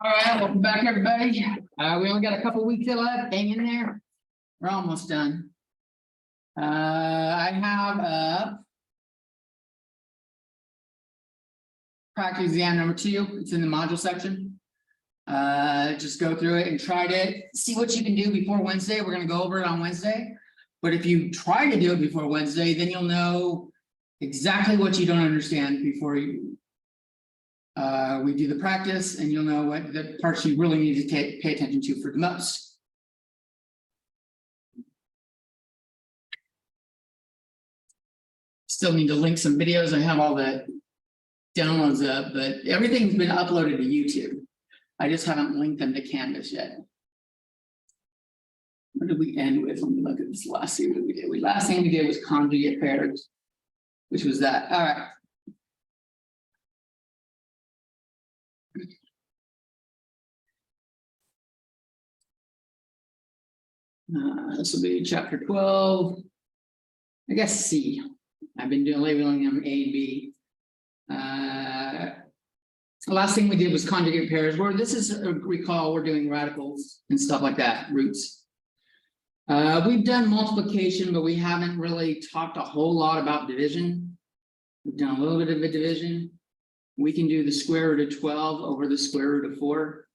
All right, welcome back, everybody. We only got a couple weeks left. Hang in there. We're almost done. I have practice exam number 2. It's in the module section. Just go through it and try to see what you can do before Wednesday. We're going to go over it on Wednesday. But if you try to do it before Wednesday, then you'll know exactly what you don't understand before we do the practice, and you'll know what the parts you really need to pay attention to for the most. Still need to link some videos. I have all the downloads up, but everything's been uploaded to YouTube. I just haven't linked them to Canvas yet. What did we end with? Let me look at this last thing that we did. Last thing we did was conjugate pairs, which was that. All right. This will be chapter 12. I guess C. I've been labeling them A and B. The last thing we did was conjugate pairs, where this is, recall, we're doing radicals and stuff like that, roots. We've done multiplication, but we haven't really talked a whole lot about division. We've done a little bit of a division. We can do the square root of 12 over the square root of 4.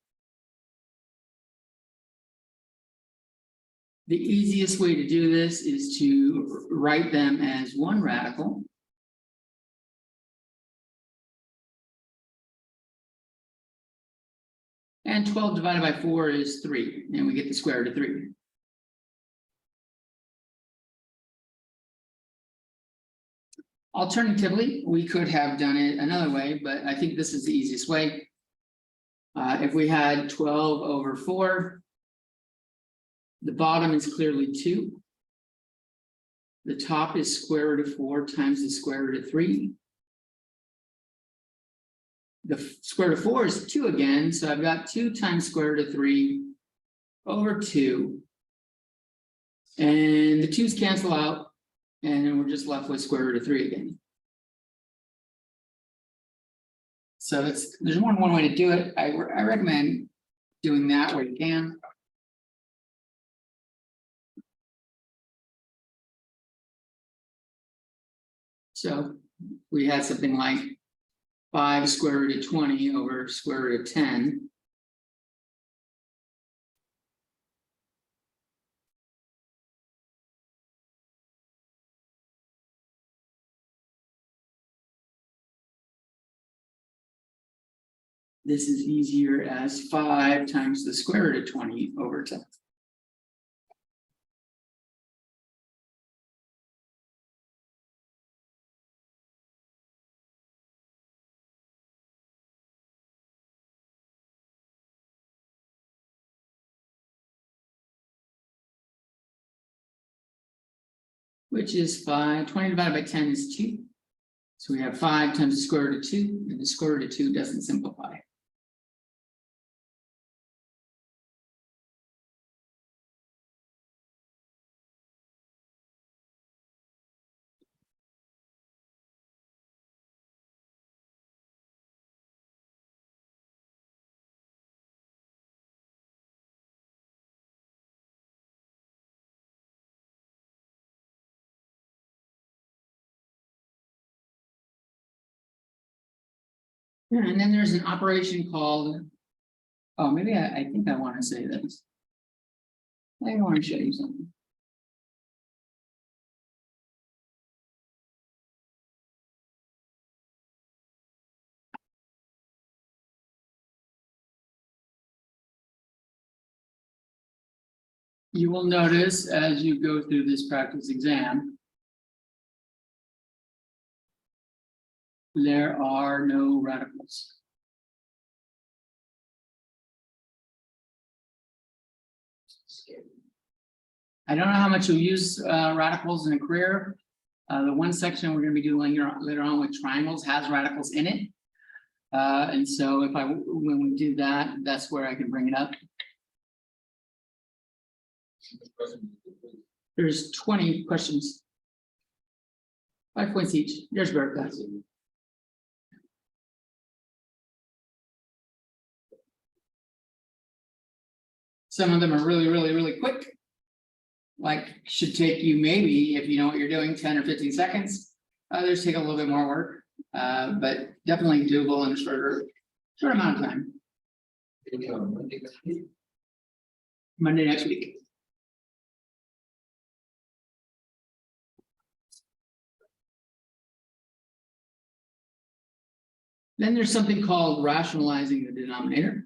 The easiest way to do this is to write them as one radical. And 12 divided by 4 is 3, and we get the square root of 3. Alternatively, we could have done it another way, but I think this is the easiest way. If we had 12 over 4, the bottom is clearly 2. The top is square root of 4 times the square root of 3. The square root of 4 is 2 again, so I've got 2 times square root of 3 over 2. And the 2's cancel out, and then we're just left with square root of 3 again. So there's more than one way to do it. I recommend doing that where you can. So we had something like 5 square root of 20 over square root of 10. This is easier as 5 times the square root of 20 over 10. Which is 5, 20 divided by 10 is 2. So we have 5 times the square root of 2, and the square root of 2 doesn't simplify. And then there's an operation called, oh, maybe I think I want to say this. I want to show you something. You will notice as you go through this practice exam, there are no radicals. I don't know how much you'll use radicals in a career. The one section we're going to be doing later on with triangles has radicals in it. And so when we do that, that's where I can bring it up. There's 20 questions. 5 points each. There's Bertha. Some of them are really, really, really quick. Like should take you maybe, if you know what you're doing, 10 or 15 seconds. Others take a little bit more work, but definitely doable in a short amount of time. Monday next week. Then there's something called rationalizing the denominator.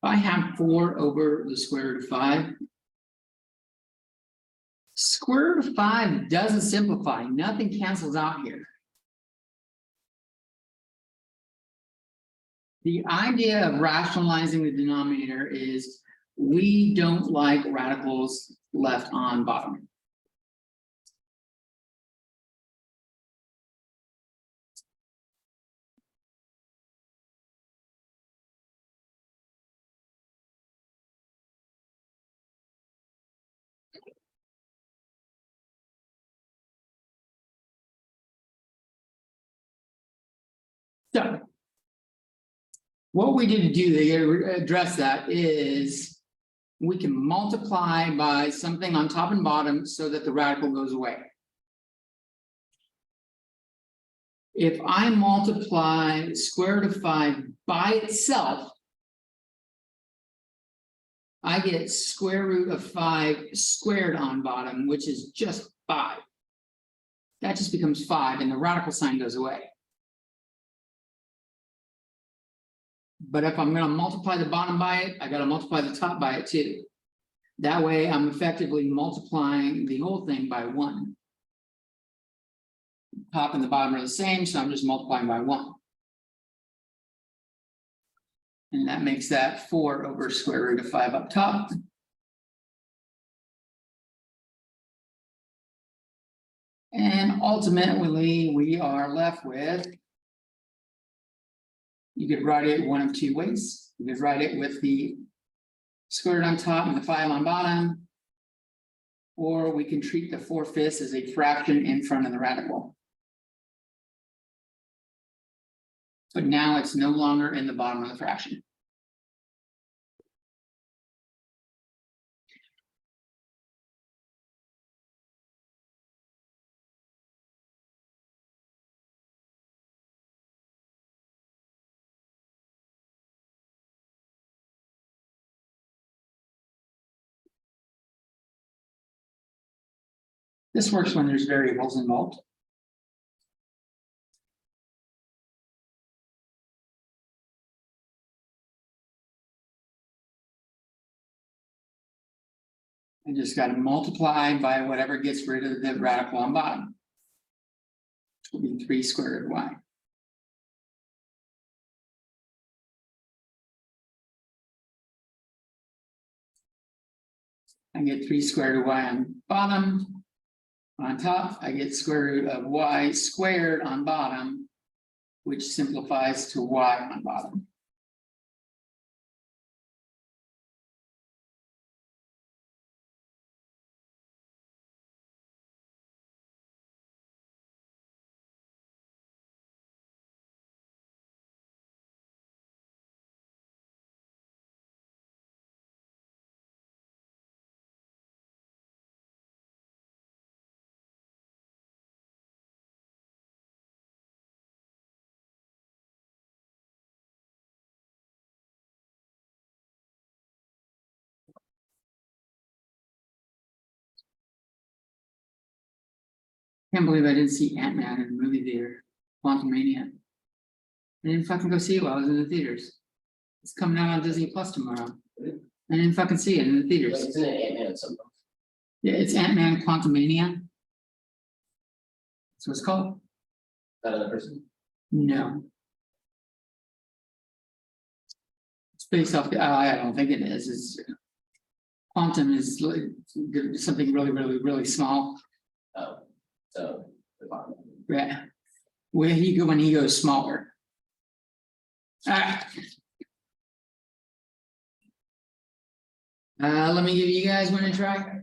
If I have 4 over the square root of 5. Square root of 5 doesn't simplify, nothing cancels out here. The idea of rationalizing the denominator is we don't like radicals left on bottom. So what we need to do to address that is we can multiply by something on top and bottom so that the radical goes away. If I multiply square root of 5 by itself, I get square root of 5 squared on bottom, which is just 5. That just becomes 5 and the radical sign goes away. But if I'm going to multiply the bottom by it, I got to multiply the top by it too. That way I'm effectively multiplying the whole thing by 1. Top and the bottom are the same, so I'm just multiplying by 1. And that makes that 4 over square root of 5 up top. And ultimately, we are left with, you could write it one of 2 ways. You could write it with the square root on top and the 5 on bottom. Or we can treat the 4/5 as a fraction in front of the radical. But now it's no longer in the bottom of the fraction. This works when there's variables involved. I just got to multiply by whatever gets rid of the radical on bottom. Which will be 3 square root of y. I get 3 square root of y on bottom. On top, I get square root of y squared on bottom, which simplifies to y on bottom. Can't believe I didn't see Ant-Man in the movie theater. Quantumania. I didn't fucking go see it while I was in the theaters. It's coming out on Disney Plus tomorrow. I didn't fucking see it in the theaters. Isn't it Ant-Man at some point? Yeah, it's Ant-Man Quantumania. That's what it's called. That other person? No. It's based off, I don't think it is. It's quantum is something really, really, really small. Oh, so the bottom. Yeah. When he goes smaller. Let me give you guys one to try.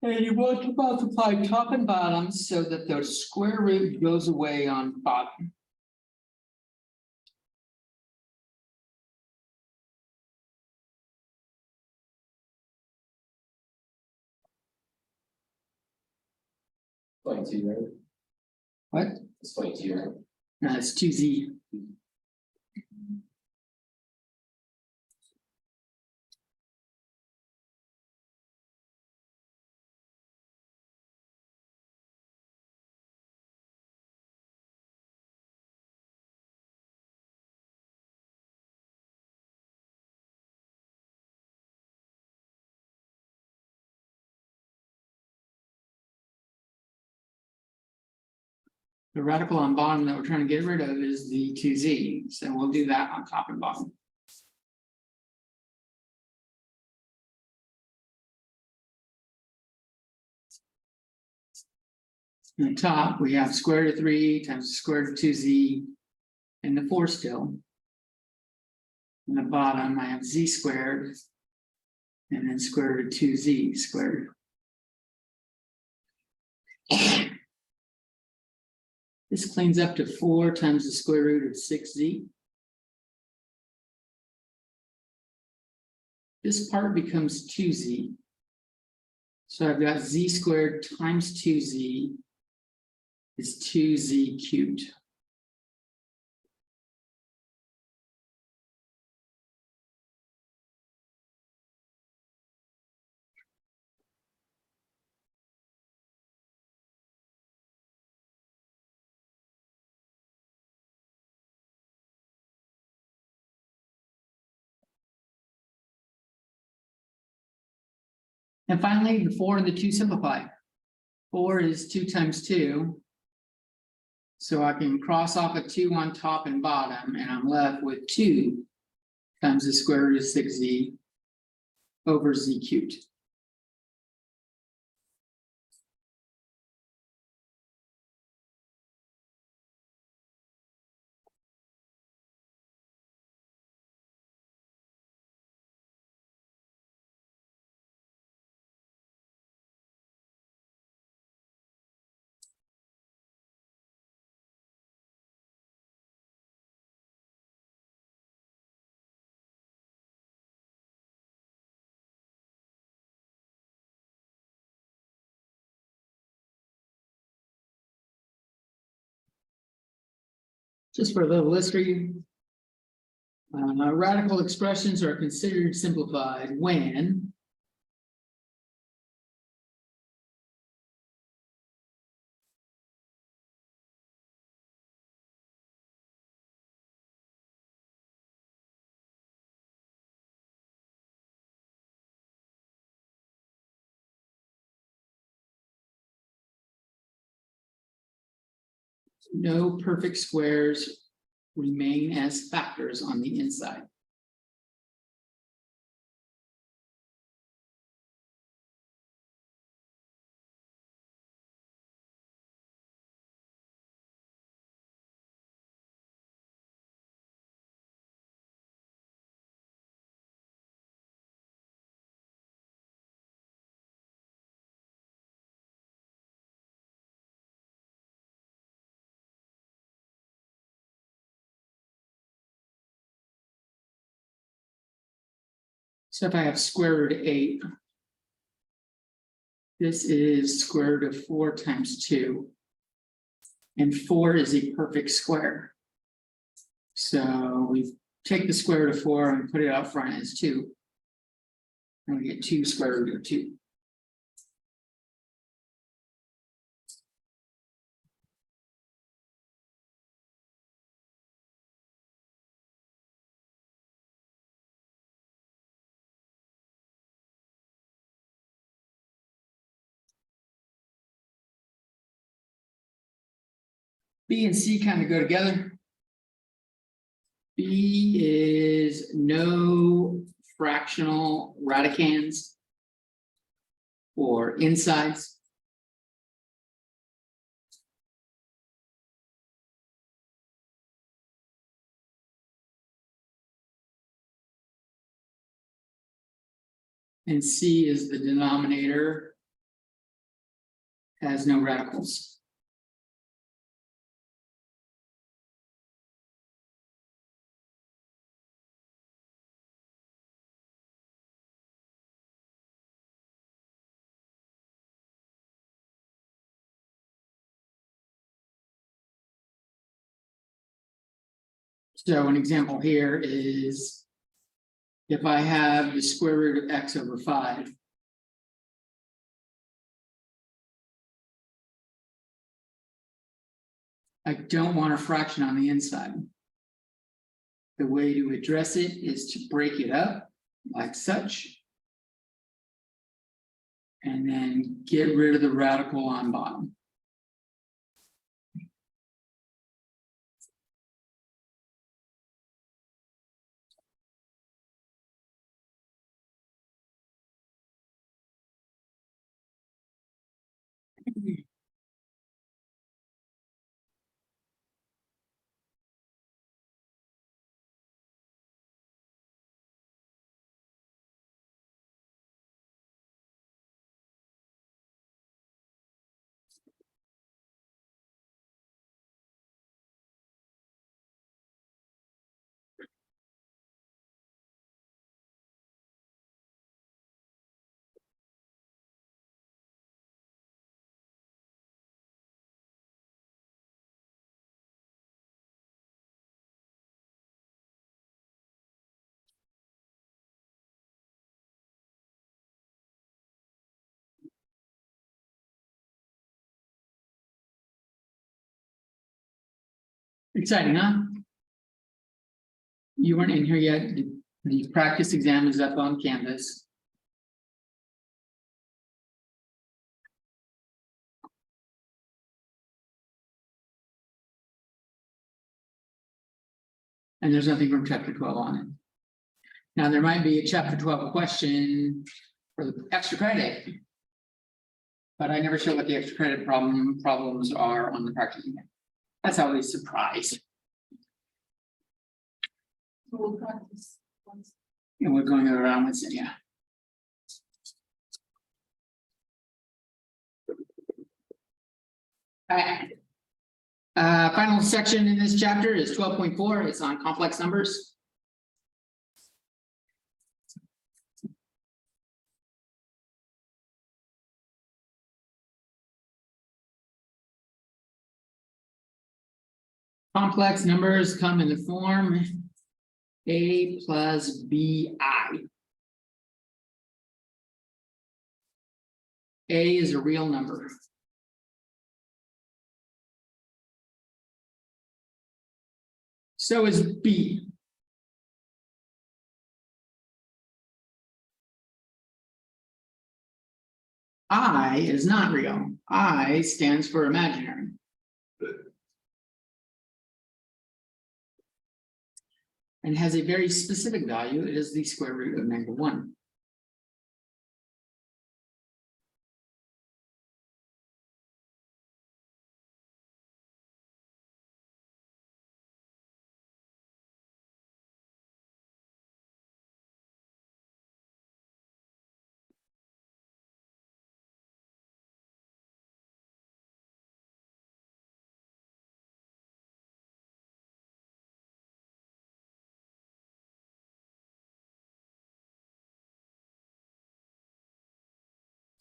And you want to multiply top and bottom so that the square root goes away on bottom. .2, right? What? It's .2, right? No, it's 2z. The radical on bottom that we're trying to get rid of is the 2z, so we'll do that on top and bottom. On the top, we have square root of 3 times the square root of 2z and the 4 still. On the bottom, I have z squared and then square root of 2z squared. This cleans up to 4 times the square root of 6z. This part becomes 2z. So I've got z squared times 2z is 2z cubed. And finally, the 4 and the 2 simplify. 4 is 2 times 2. So I can cross off a 2 on top and bottom, and I'm left with 2 times the square root of 6z over z cubed. Just for a little history, radical expressions are considered simplified when no perfect squares remain as factors on the inside. So if I have square root of 8, this is square root of 4 times 2. And 4 is a perfect square. So we take the square root of 4 and put it out front as 2. And we get 2 square root of 2. B and C kind of go together. B is no fractional radicands or insides. And C is the denominator has no radicals. So an example here is if I have the square root of x over 5. I don't want a fraction on the inside. The way to address it is to break it up like such. And then get rid of the radical on bottom. Exciting, huh? You weren't in here yet. The practice exam is up on Canvas. And there's nothing from chapter 12 on it. Now, there might be a chapter 12 question for the extra credit. But I never show what the extra credit problems are on the practice exam. That's always a surprise. We'll practice once. And we're going around with it, yeah. All right. Final section in this chapter is 12.4. It's on complex numbers. Complex numbers come in the form A plus BI. A is a real number. So is B. I is not real. I stands for imaginary. And has a very specific value. It is the square root of -1.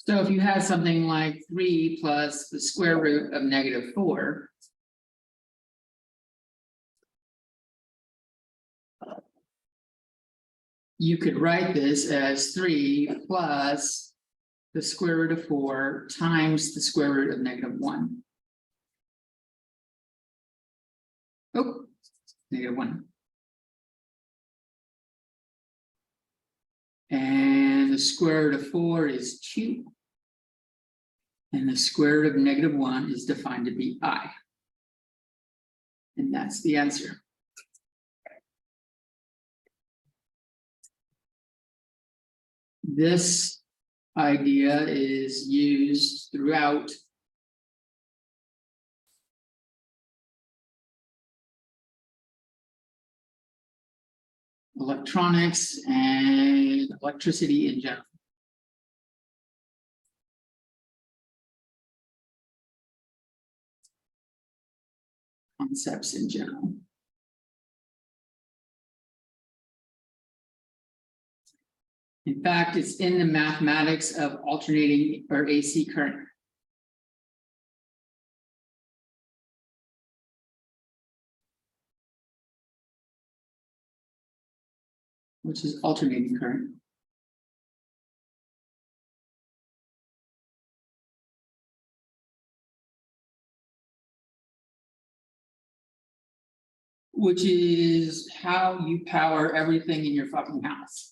So if you had something like 3 plus the square root of -4. You could write this as 3 plus the square root of 4 times the square root of -1. Oh, -1. And the square root of 4 is 2. And the square root of -1 is defined to be I. And that's the answer. This idea is used throughout electronics and electricity in general. concepts in general. In fact, it's in the mathematics of alternating or AC current. Which is alternating current. Which is how you power everything in your fucking house.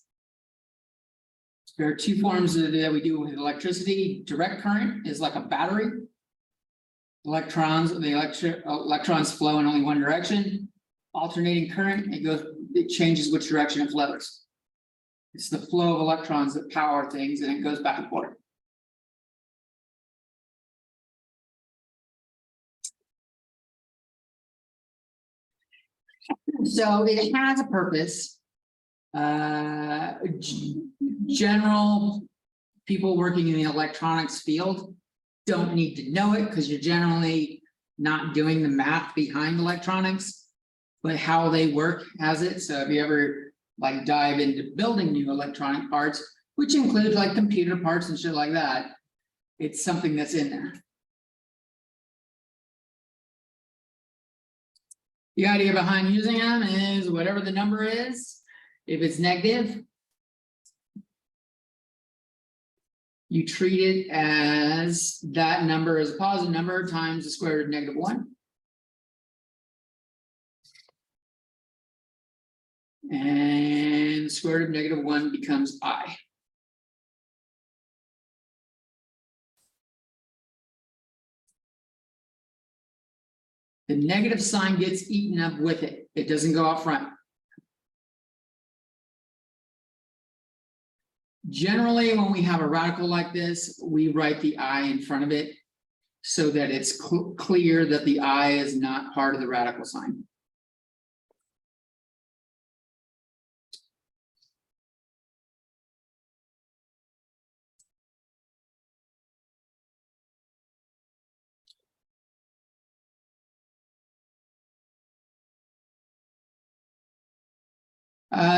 There are two forms that we do with electricity. Direct current is like a battery. Electrons flow in only one direction. Alternating current, it changes which direction it flows. It's the flow of electrons that power things, and it goes back and forth. So it has a purpose. General people working in the electronics field don't need to know it because you're generally not doing the math behind electronics, but how they work has it. So if you ever like dive into building new electronic parts, which includes like computer parts and shit like that, it's something that's in there. The idea behind using them is whatever the number is, if it's negative, you treat it as that number is a positive number times the square root of -1. And the square root of -1 becomes I. The negative sign gets eaten up with it. It doesn't go out front. Generally, when we have a radical like this, we write the I in front of it so that it's clear that the I is not part of the radical sign.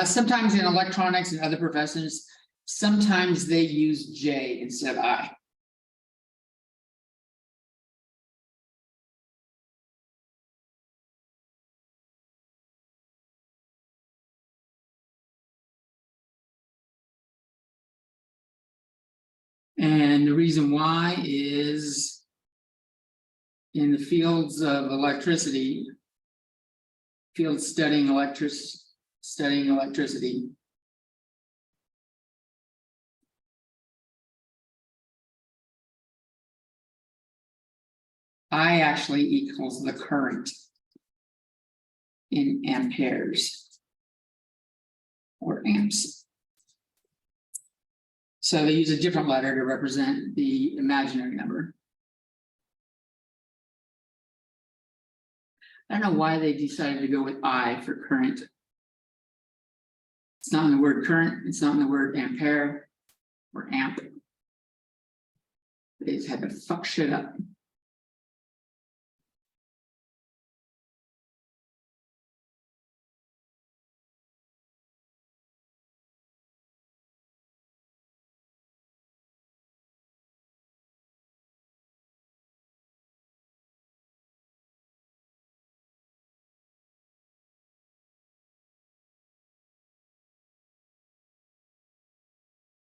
Sometimes in electronics and other professions, sometimes they use J instead of I. And the reason why is in the fields of electricity, fields studying electricity. I actually equals the current in amperes or amps. So they use a different letter to represent the imaginary number. I don't know why they decided to go with I for current. It's not in the word current, it's not in the word ampere or amp. They just had to fuck shit up.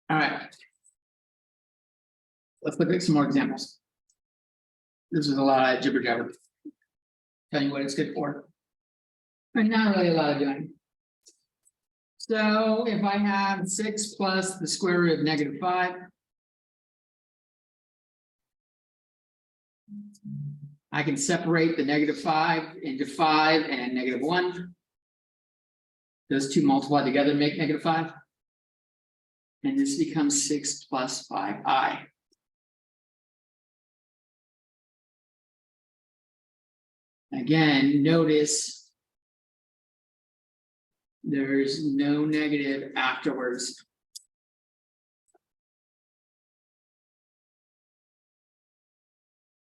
All right. Let's look at some more examples. This is a lot of jibber jabber. Tell you what it's good for. But not really a lot of doing. So if I have 6 plus the square root of -5. I can separate the -5 into 5 and -1. Those two multiply together and make -5. And this becomes 6 plus 5i. Again, notice there's no negative afterwards.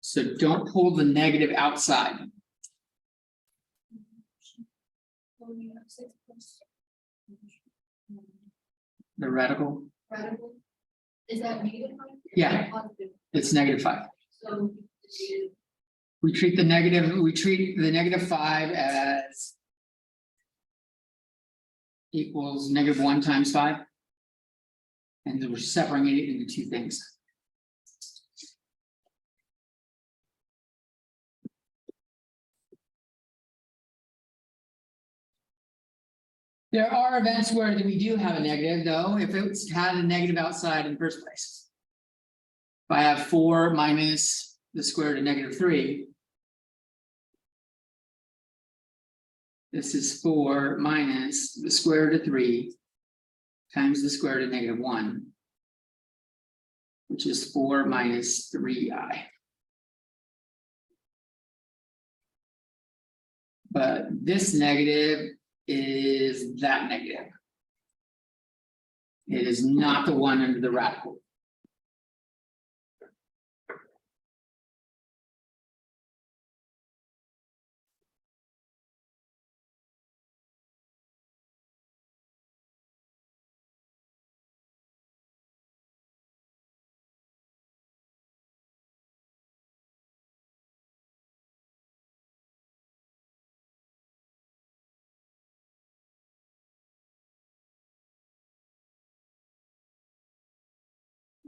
So don't pull the negative outside. we have 6 plus. The radical, Radical. Is that negative? Yeah. Positive. it's -5. So. the- We treat the -5 as. Equals -1 times 5. And then we're separating it into two things. There are events where we do have a negative, though, if it's had a negative outside in the first place. If I have 4 minus the square root of -3. This is 4 minus the square root of 3 times the square root of -1. Which is 4 minus 3i. But this negative is that negative. It is not the one under the radical.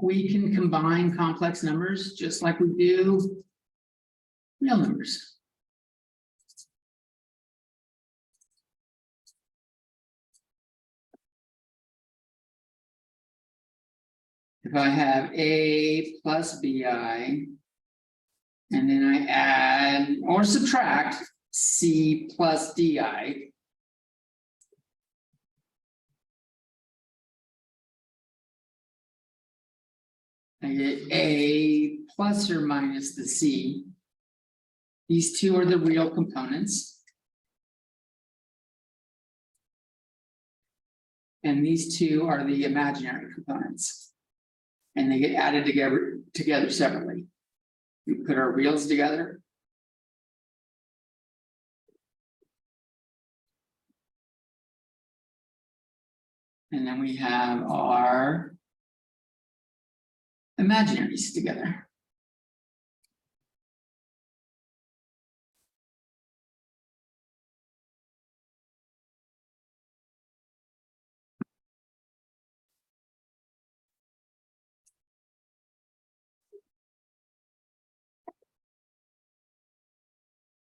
We can combine complex numbers just like we do real numbers. If I have a plus bi, and then I add or subtract c plus di. I get a plus or minus the c. These two are the real components. And these two are the imaginary components. And they get added together separately. We put our reals together. And then we have our imaginaries together.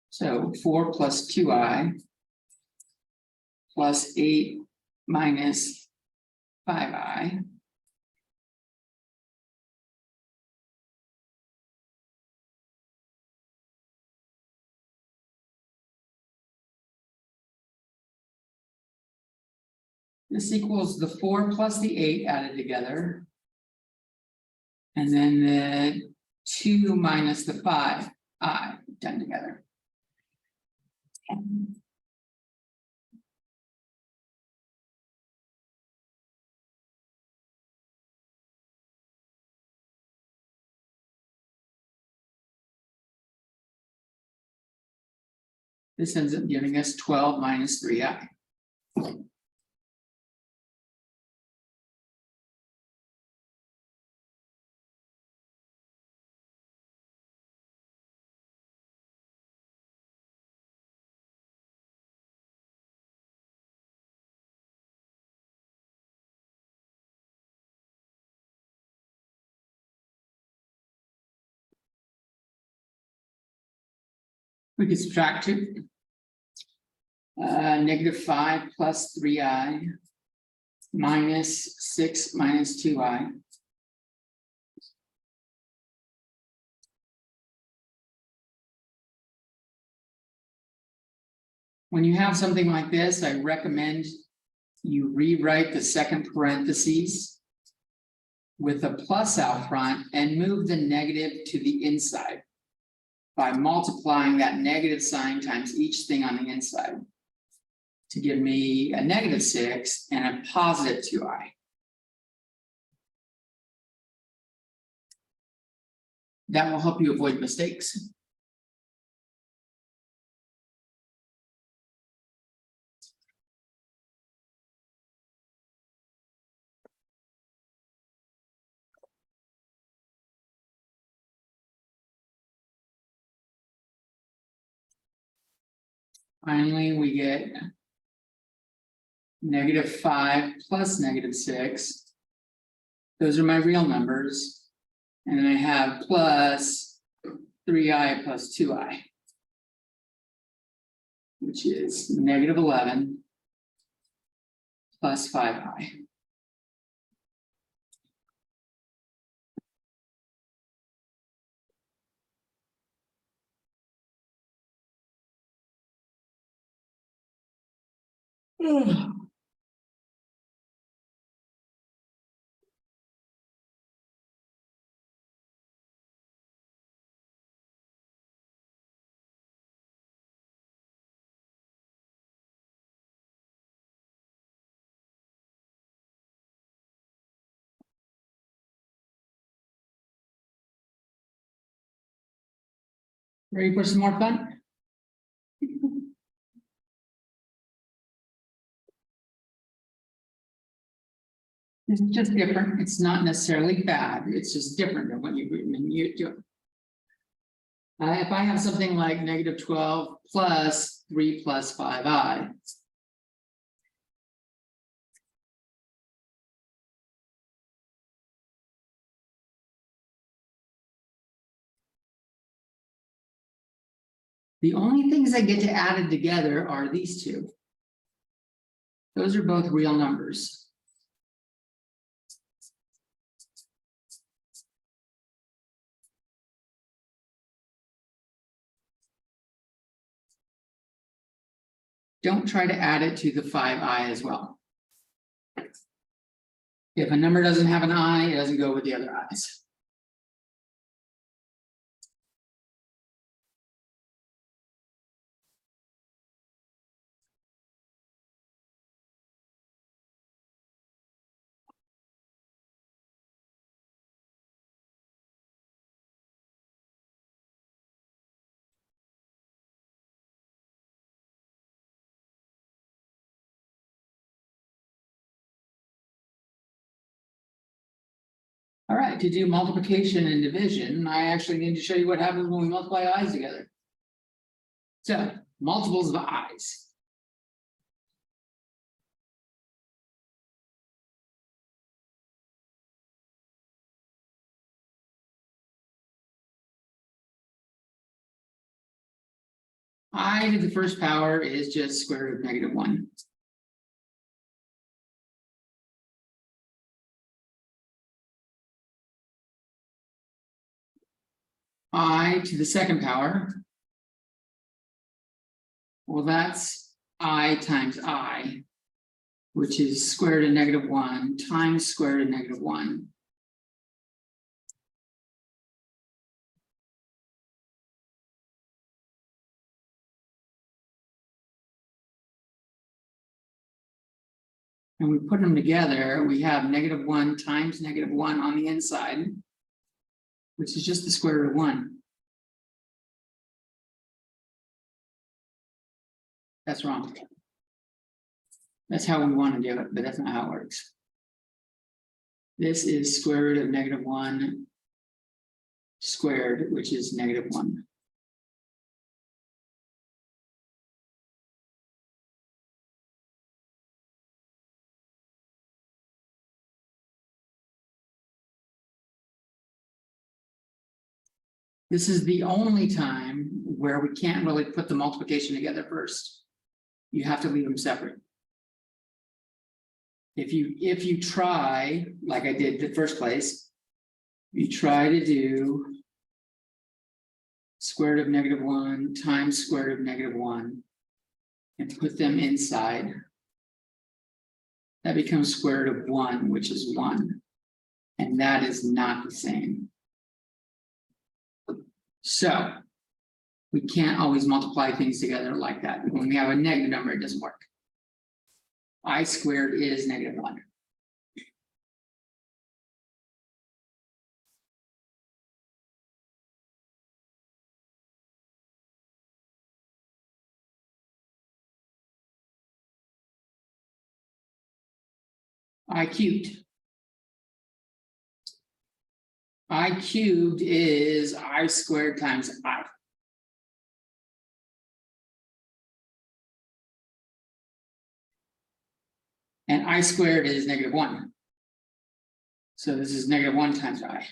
So 4 plus 2i plus 8 minus 5i. This equals the 4 plus the 8 added together. And then the 2 minus the 5i done together. This ends up giving us 12 minus 3i. We can subtract it. -5 plus 3i minus 6 minus 2i. When you have something like this, I recommend you rewrite the second parentheses with a plus out front and move the negative to the inside by multiplying that negative sign times each thing on the inside to give me a -6 and a positive 2i. That will help you avoid mistakes. Finally, we get -5 plus -6. Those are my real numbers. And then I have plus 3i plus 2i. Which is -11 plus 5i. Ready for some more fun? It's just different. It's not necessarily bad. It's just different than what you do. If I have something like -12 plus 3 plus 5i. The only things that get to added together are these two. Those are both real numbers. Don't try to add it to the 5i as well. If a number doesn't have an I, it doesn't go with the other i's. All right, to do multiplication and division, I actually need to show you what happens when we multiply i's together. So, multiples of i's. I to the first power is just square root of -1. I to the second power. Well, that's I times I, which is square root of -1 times square root of -1. And we put them together, we have -1 times -1 on the inside, which is just the square root of 1. That's wrong. That's how we want to do it, but that's not how it works. This is square root of -1 squared, which is -1. This is the only time where we can't really put the multiplication together first. You have to leave them separate. If you try, like I did the first place, you try to do square root of -1 times square root of -1 and put them inside. That becomes square root of 1, which is 1. And that is not the same. So we can't always multiply things together like that. When we have a negative number, it doesn't work. I squared is -1. I cubed. I cubed is I squared times I. And I squared is -1. So this is -1 times I.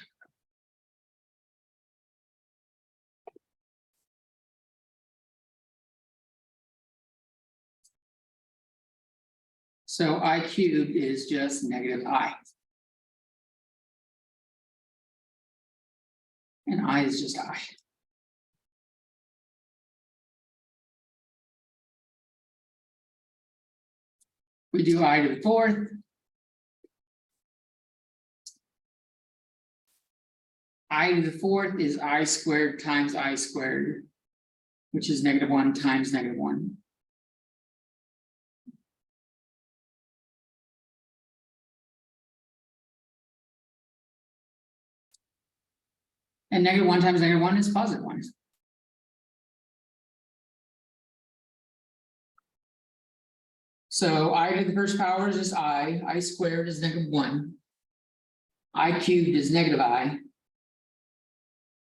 So I cubed is just -I. And I is just I. We do I to the 4th. I to the 4th is I squared times I squared, which is -1 times -1. And -1 times -1 is +1. So I to the first power is just I squared is -1. I cubed is -I.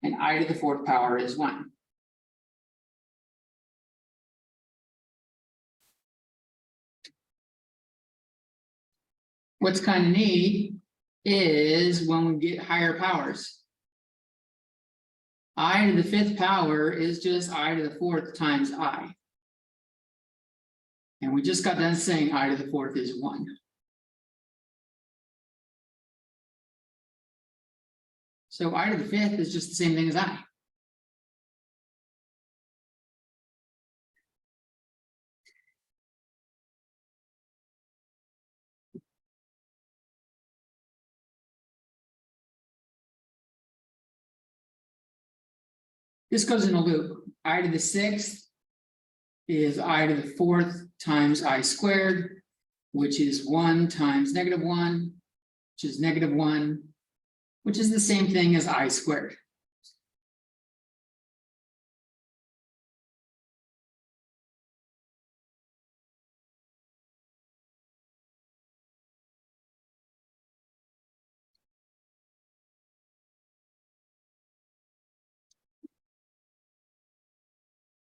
And I to the 4th power is 1. What's kind of neat is when we get higher powers. I to the 5th power is just I to the 4th times I. And we just got done saying I to the 4th is 1. So I to the 5th is just the same thing as I. This goes in a loop. I to the 6th is I to the 4th times I squared, which is 1 times -1, which is -1, which is the same thing as I squared.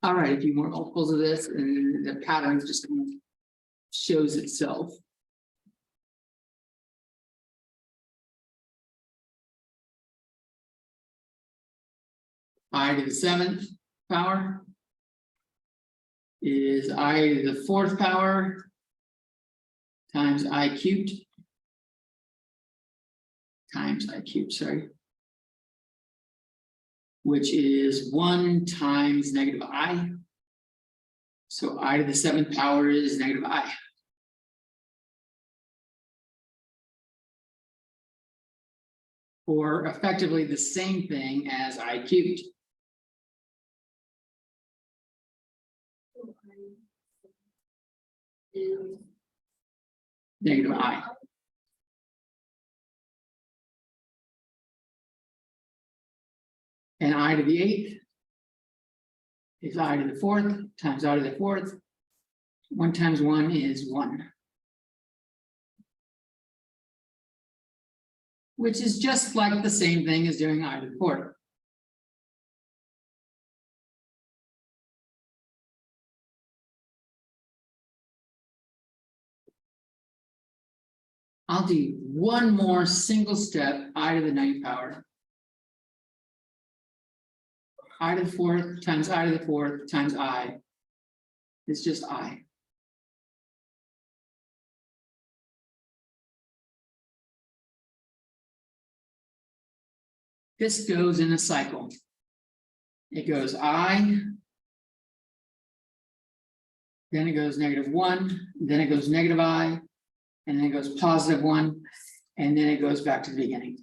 All right, a few more multiples of this, and the pattern just kind of shows itself. I to the 7th power is I to the 4th power times I cubed times I cubed, sorry, which is 1 times -I. So I to the 7th power is -I. Or effectively the same thing as I cubed. Is -I. And I to the 8th is I to the 4th times I to the 4th. 1 times 1 is 1. Which is just like the same thing as doing I to the 4th. I'll do one more single step, I to the 9th power. I to the 4th times I to the 4th times I. It's just I. This goes in a cycle. It goes I, then it goes -1, then it goes -I, and then it goes +1, and then it goes back to the beginning.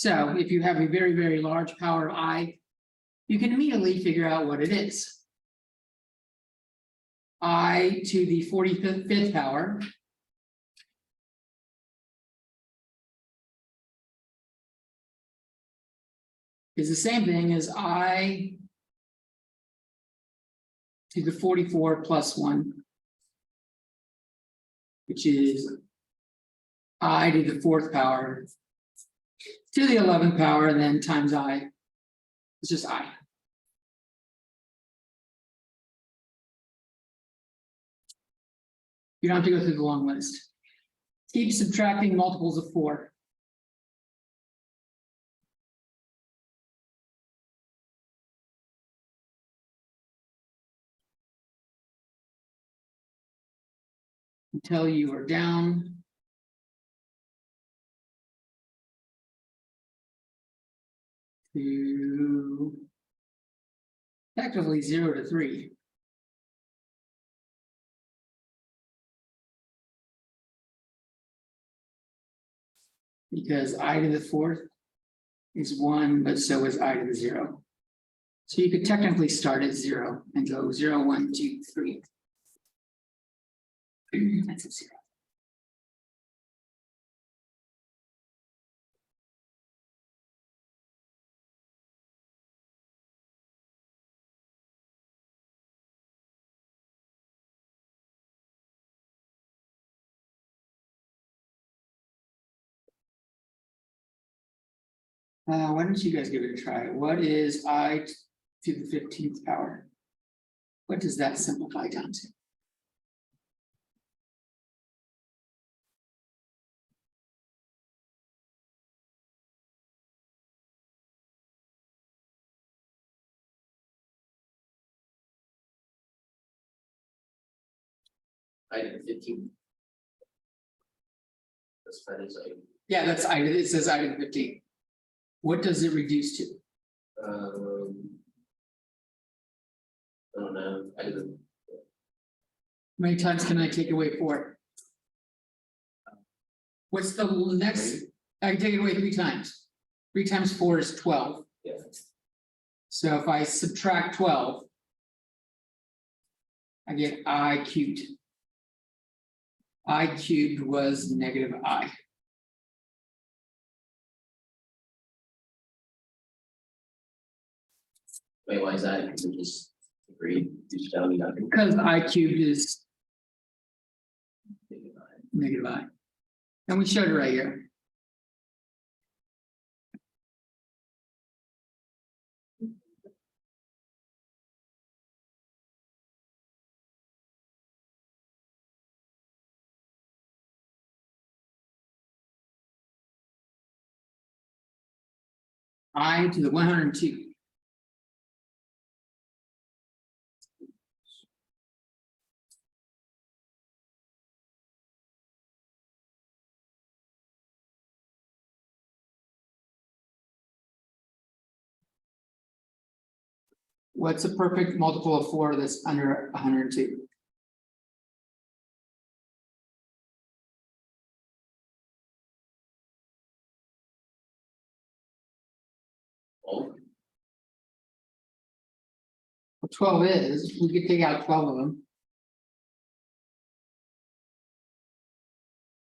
So if you have a very, very large power I, you can immediately figure out what it is. I to the 45th power is the same thing as I to the 44 plus 1, which is I to the 4th power to the 11th power and then times I. It's just I. You don't have to go through the long list. Keep subtracting multiples of 4. Until you are down. To effectively 0 to 3. Because I to the 4th is 1, but so is I to the 0. So you could technically start at 0 and go 0, 1, 2, 3. That's a 0. Why don't you guys give it a try? What is I to the 15th power? What does that simplify down to? Item 15. That's that is like, Yeah, that's I, it says I to the 15th. What does it reduce to? I don't know, I didn't, How many times can I take away 4? What's the next? I can take it away 3 times. 3 times 4 is 12. yeah, So if I subtract 12, I get I cubed. I cubed was negative I. wait, why is that? Because we just agreed, you just tell me nothing. Because I cubed is negative I. And we showed it right here. I to the 102. What's a perfect multiple of 4 that's under 102? Oh, What 12 is, we could take out 12 of them.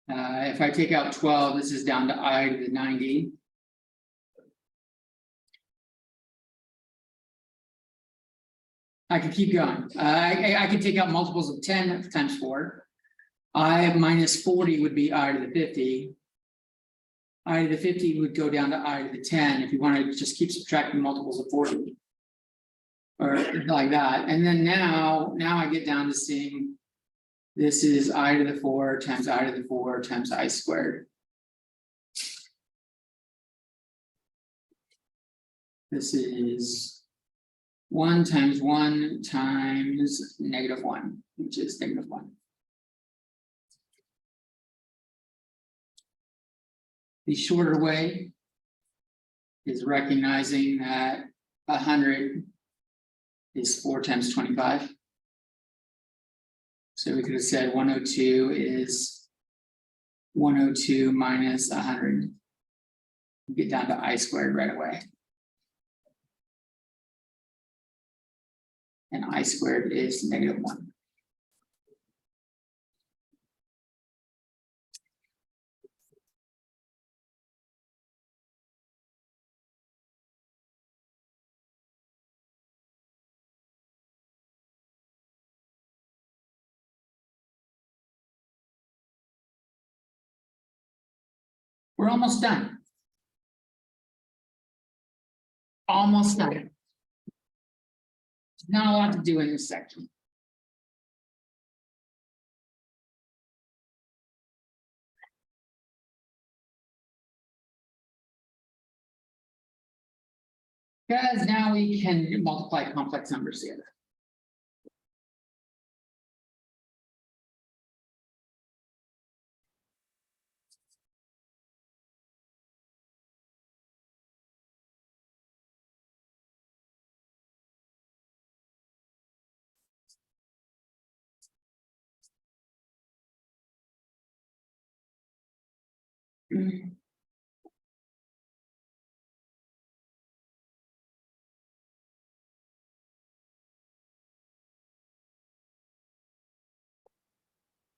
If I take out 12, this is down to I to the 90. I could keep going. I could take out multiples of 10 times 4. I minus 40 would be I to the 50. I to the 50 would go down to I to the 10 if you want to just keep subtracting multiples of 40. Or like that. And then now I get down to seeing this is I to the 4 times I to the 4 times I squared. This is 1 times 1 times negative 1, which is negative 1. The shorter way is recognizing that 100 is 4 times 25. So we could have said 102 is 102 minus 100. Get down to I squared right away. And I squared is negative 1. We're almost done. Almost done. Not a lot to do in this section. Because now we can multiply complex numbers together.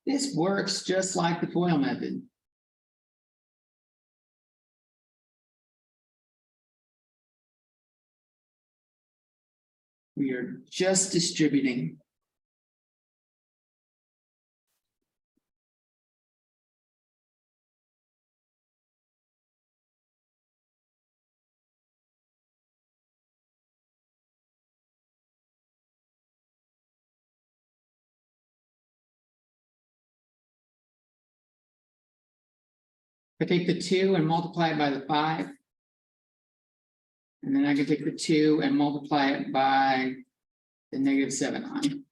This works just like the FOIL method. We are just distributing. I take the 2 and multiply it by the 5. And then I can take the 2 and multiply it by the -7i.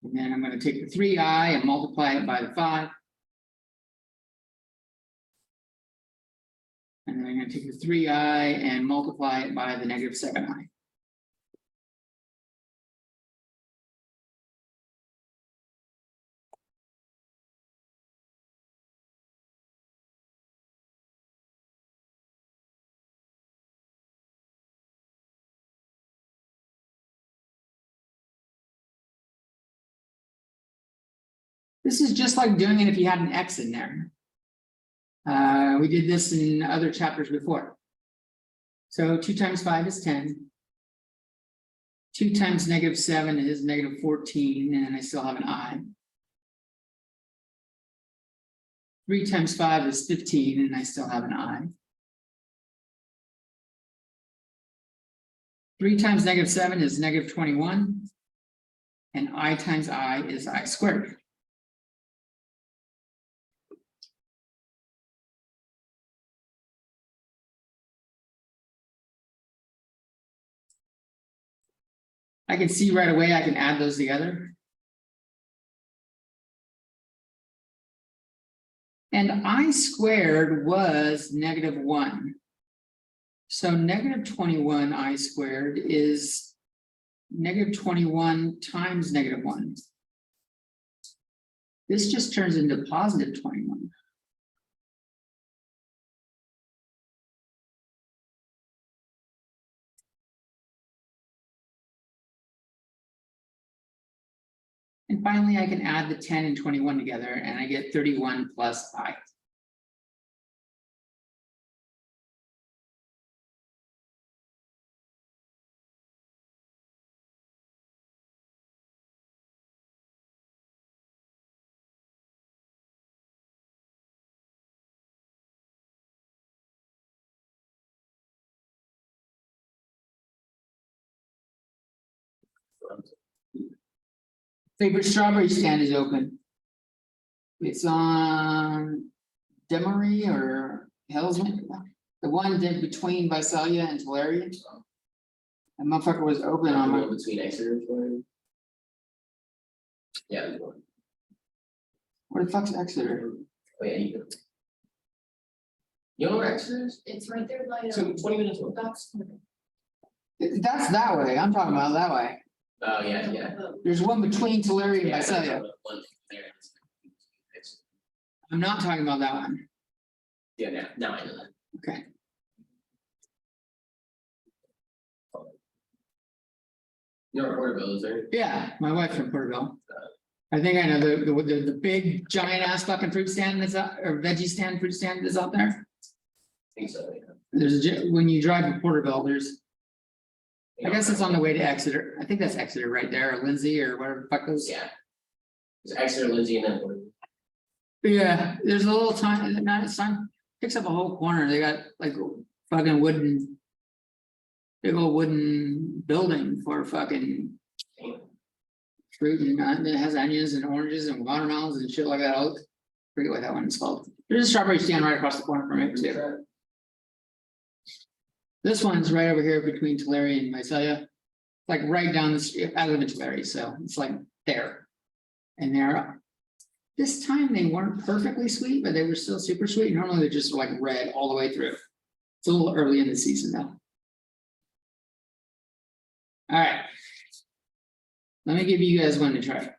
And then I'm going to take the 3i and multiply it by the 5. And then I'm going to take the 3i and multiply it by the -7i. This is just like doing it if you had an X in there. We did this in other chapters before. So 2 times 5 is 10. 2 times -7 is -14, and I still have an I. 3 times 5 is 15, and I still have an I. 3 times -7 is -21, and I times I is I squared. I can see right away I can add those together. And I squared was -1. So -21 I squared is -21 times -1. This just turns into +21. And finally, I can add the 10 and 21 together, and I get 31 plus I. Favorite strawberry stand is open. It's on Demery or Hellsman, the one that between Visalia and Tulare. That motherfucker was open on my. Between Exeter and Florida. Yeah. there's one. Where the fuck's Exeter? Oh, yeah, you know where Exeter is? It's right there by. So 20 minutes away. Doc's. That's that way. I'm talking about that way. Oh, yeah, yeah. There's one between Tulare and Yeah, Visalia. one there. Exeter. I'm not talking about that one. Yeah, now I know that. Okay. You know where Porterville is there? Yeah, my wife's from Porterville. I think I know the big giant ass fucking fruit stand that's out, or veggie stand, fruit stand that's out there. I think so, yeah. There's when you drive to Porterville, there's. I guess it's on the way to Exeter. I think that's Exeter right there, or Lindsay, or whatever the fuck those. Yeah. It's Exeter, Lindsay, and then Porterville. Yeah, there's a little time, not sun picks up a whole corner. They got like fucking wooden. Big old wooden building for fucking. Fruit and it has onions and oranges and watermelons and shit like that. I forget what that one's called. There's a strawberry stand right across the corner from it too. This one's right over here between Tulare and Visalia. Like right down the street. I live in Tulare, so it's like there. And they're. This time they weren't perfectly sweet, but they were still super sweet. Normally they're just like red all the way through. It's a little early in the season though. All right. Let me give you guys one to try.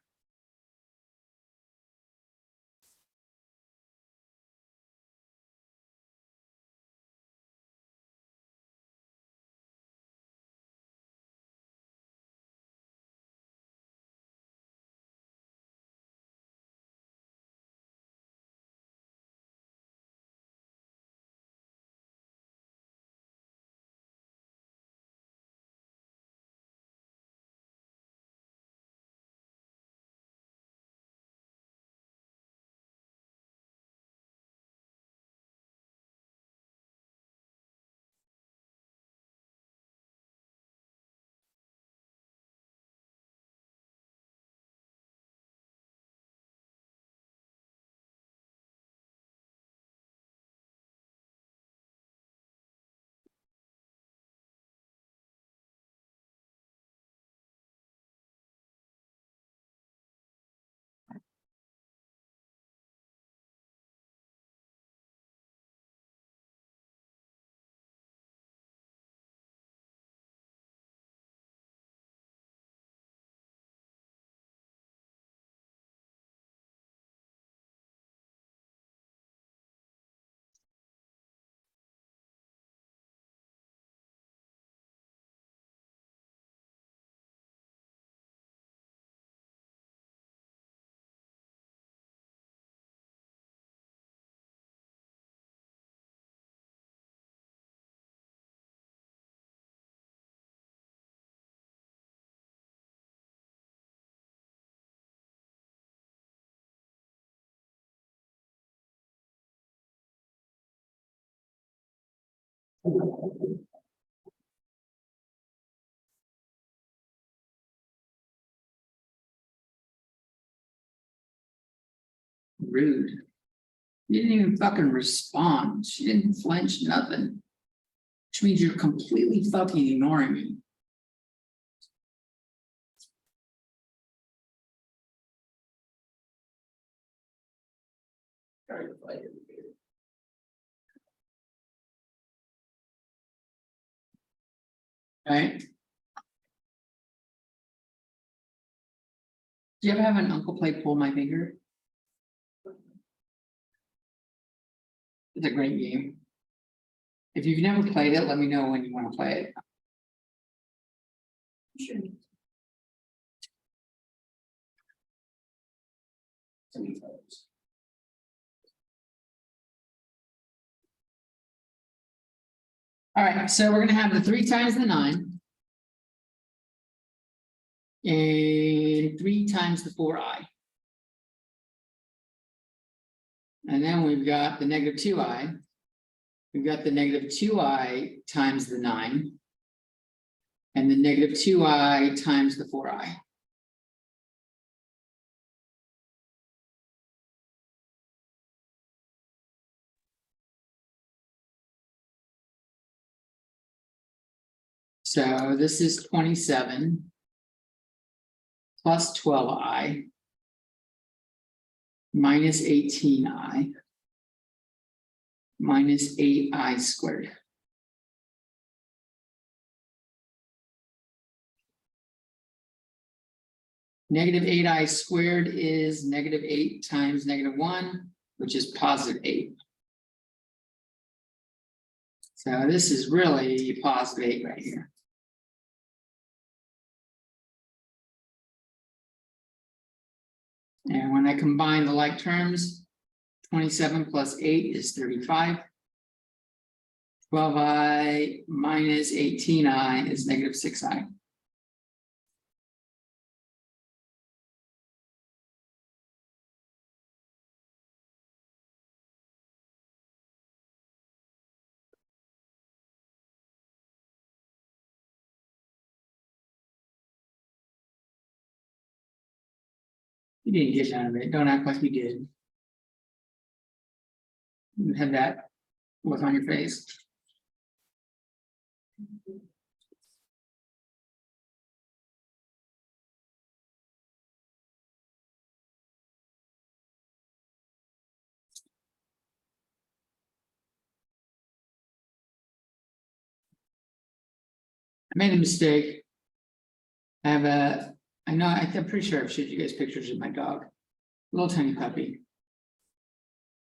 Rude. You didn't even fucking respond. She didn't flinch, nothing. Which means you're completely fucking ignoring me. Trying to fight it. Right? Do you ever have an uncle play Pull My Finger? It's a great game. If you've never played it, let me know when you want to play it. Sure. All right, so we're gonna have the 3 times the 9. And 3 times the 4i. And then we've got the negative 2i. We've got the negative 2i times the 9. And the negative 2i times the 4i. So this is 27 plus 12i minus 18i minus 8i squared. Negative 8i squared is negative 8 times negative 1, which is positive 8. So this is really positive 8 right here. And when I combine the like terms, 27 plus 8 is 35. 12i minus 18i is negative 6i. You didn't get none of it. Don't act like you did. You had that look on your face. I made a mistake. I have I know, I'm pretty sure I've showed you guys pictures of my dog. Little tiny puppy,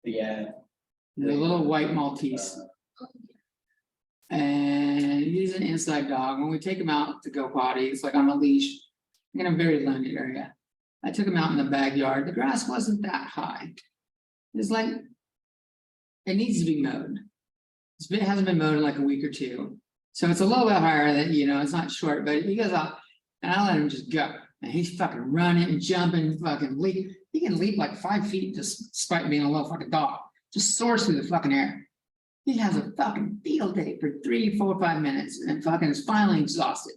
Yeah. the little white Maltese. And he's an inside dog. When we take him out to go potty, it's like on a leash in a very limited area. I took him out in the backyard. The grass wasn't that high. It's like, it needs to be mowed. It hasn't been mowed in like a week or two. So it's a little bit higher than, it's not short, but he goes out and I let him just go. And he's fucking running and jumping, fucking leap. He can leap like 5 feet despite being a little fucking dog. Just soars through the fucking air. He has a fucking field day for 3, 4, 5 minutes and fucking is finally exhausted.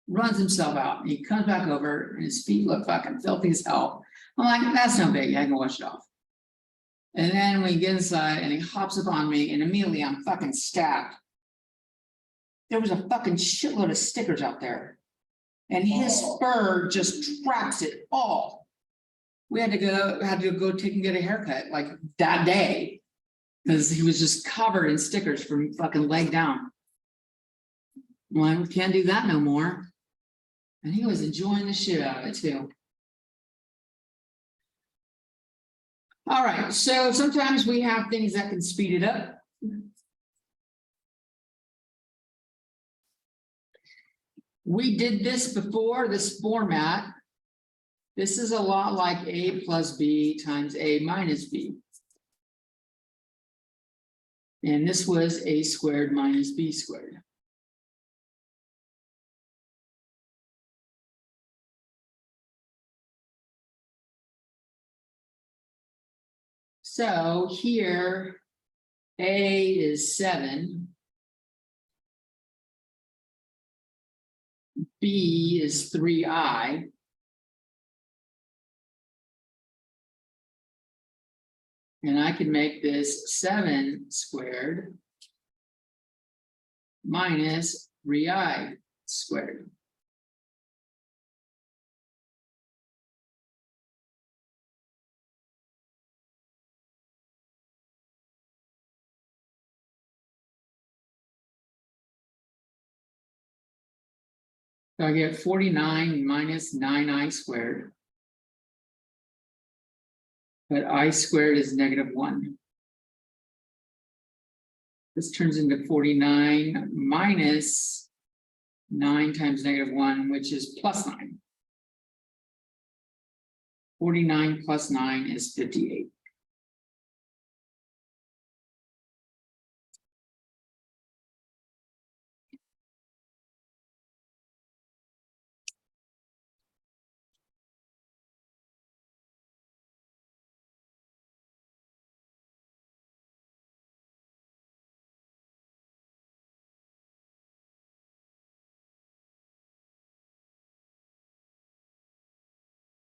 Runs himself out and he comes back over and his feet look fucking filthy as hell. I'm like, that's no big, I can wash it off. And then we get inside and he hops up on me and immediately I'm fucking stabbed. There was a fucking shitload of stickers out there. And his fur just traps it all. We had to go take and get a haircut like that day. Because he was just covered in stickers from fucking leg down. I'm like, we can't do that no more. And he was enjoying the shit out of it too. All right, so sometimes we have things that can speed it up. We did this before, this format. This is a lot like A plus B times A minus B. And this was A squared minus B squared. So here, A is 7. B is 3i. And I can make this 7 squared minus 3i squared. So I get 49 minus 9i squared. But I squared is -1. This turns into 49 minus 9 times -1, which is plus 9. 49 plus 9 is 58.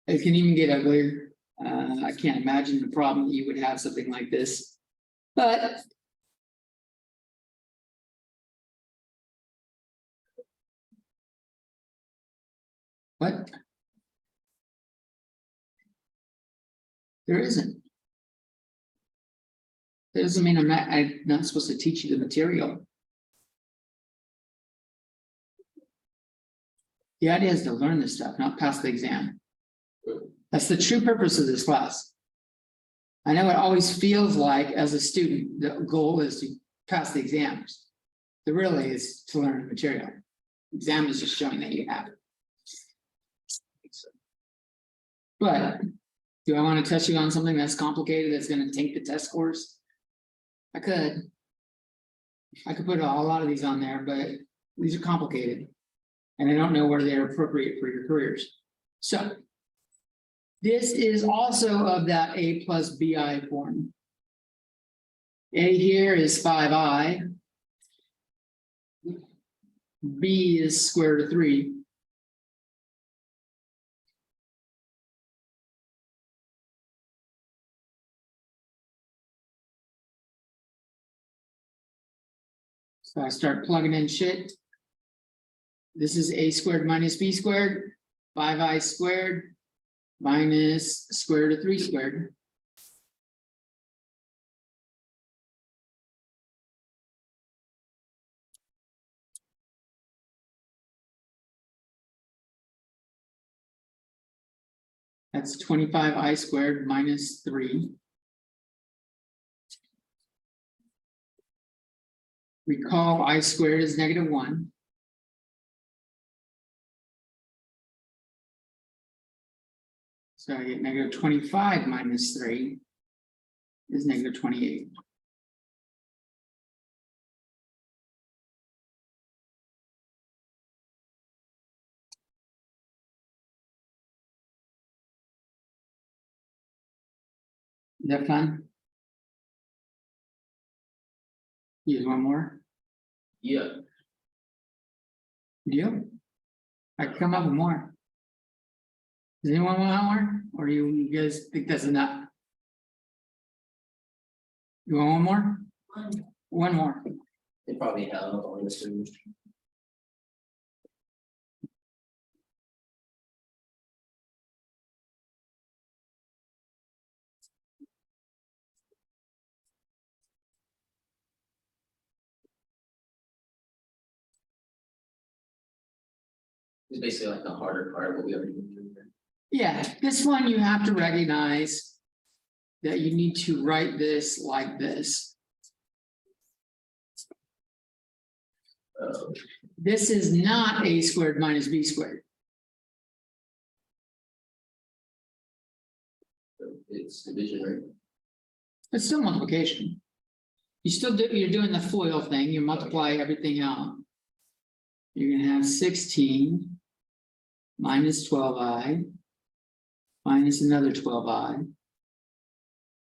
It can even get uglier. I can't imagine the problem that you would have something like this, but what? There isn't. That doesn't mean I'm not supposed to teach you the material. The idea is to learn this stuff, not pass the exam. That's the true purpose of this class. I know it always feels like as a student, the goal is to pass the exams. The really is to learn the material. Exam is just showing that you have it. But do I want to touch you on something that's complicated that's going to tank the test scores? I could put a lot of these on there, but these are complicated. And I don't know where they're appropriate for your careers. So this is also of that A plus BI form. A here is 5i. B is square root of 3. So I start plugging in shit. This is a squared minus b squared, 5i squared minus square root of 3 squared. That's 25i squared minus 3. Recall I squared is -1. So I get -25 minus 3 is -28. Is that fun? Use one more? Yeah, Deal? I can come up with more. Does anyone want more? Or you guys think that's enough? You want one more? One more. they probably have on this. It's basically like the harder part, what we already went through. Yeah, this one you have to recognize that you need to write this like this. This is not a squared minus b squared. So it's division, right? It's still multiplication. You still do, you're doing the FOIL thing, you multiply everything out. You're gonna have 16 minus 12i minus another 12i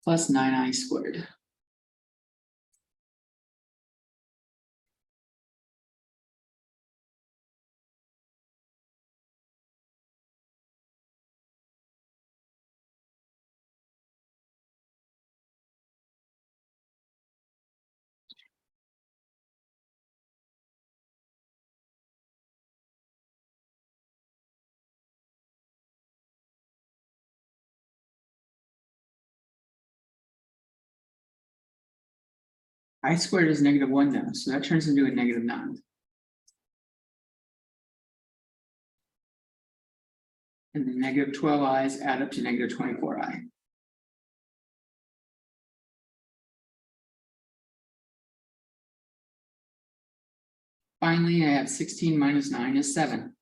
plus 9i squared. I squared is -1 now, so that turns into a -9. And the -12i's add up to -24i. Finally, I have 16 minus 9 is 7.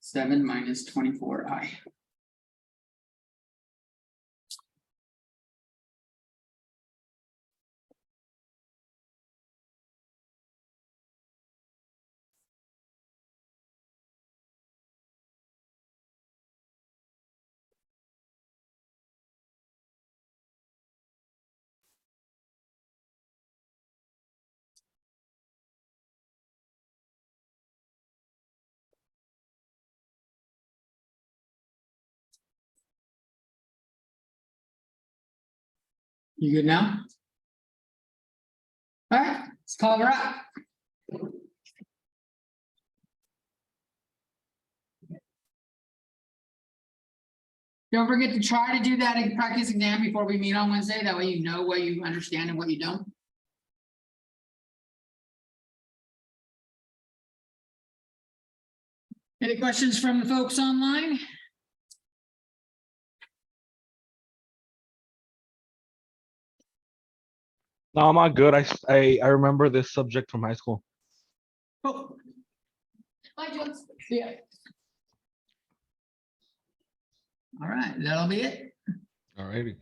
7 minus 24i. You good now? All right, let's call her up. Don't forget to try to do that in practice exam before we meet on Wednesday. That way you know what you understand and what you don't. Any questions from the folks online? No, I'm not good. I remember this subject from high school. Oh, Bye, Jones. yeah. All right, that'll be it. Alrighty.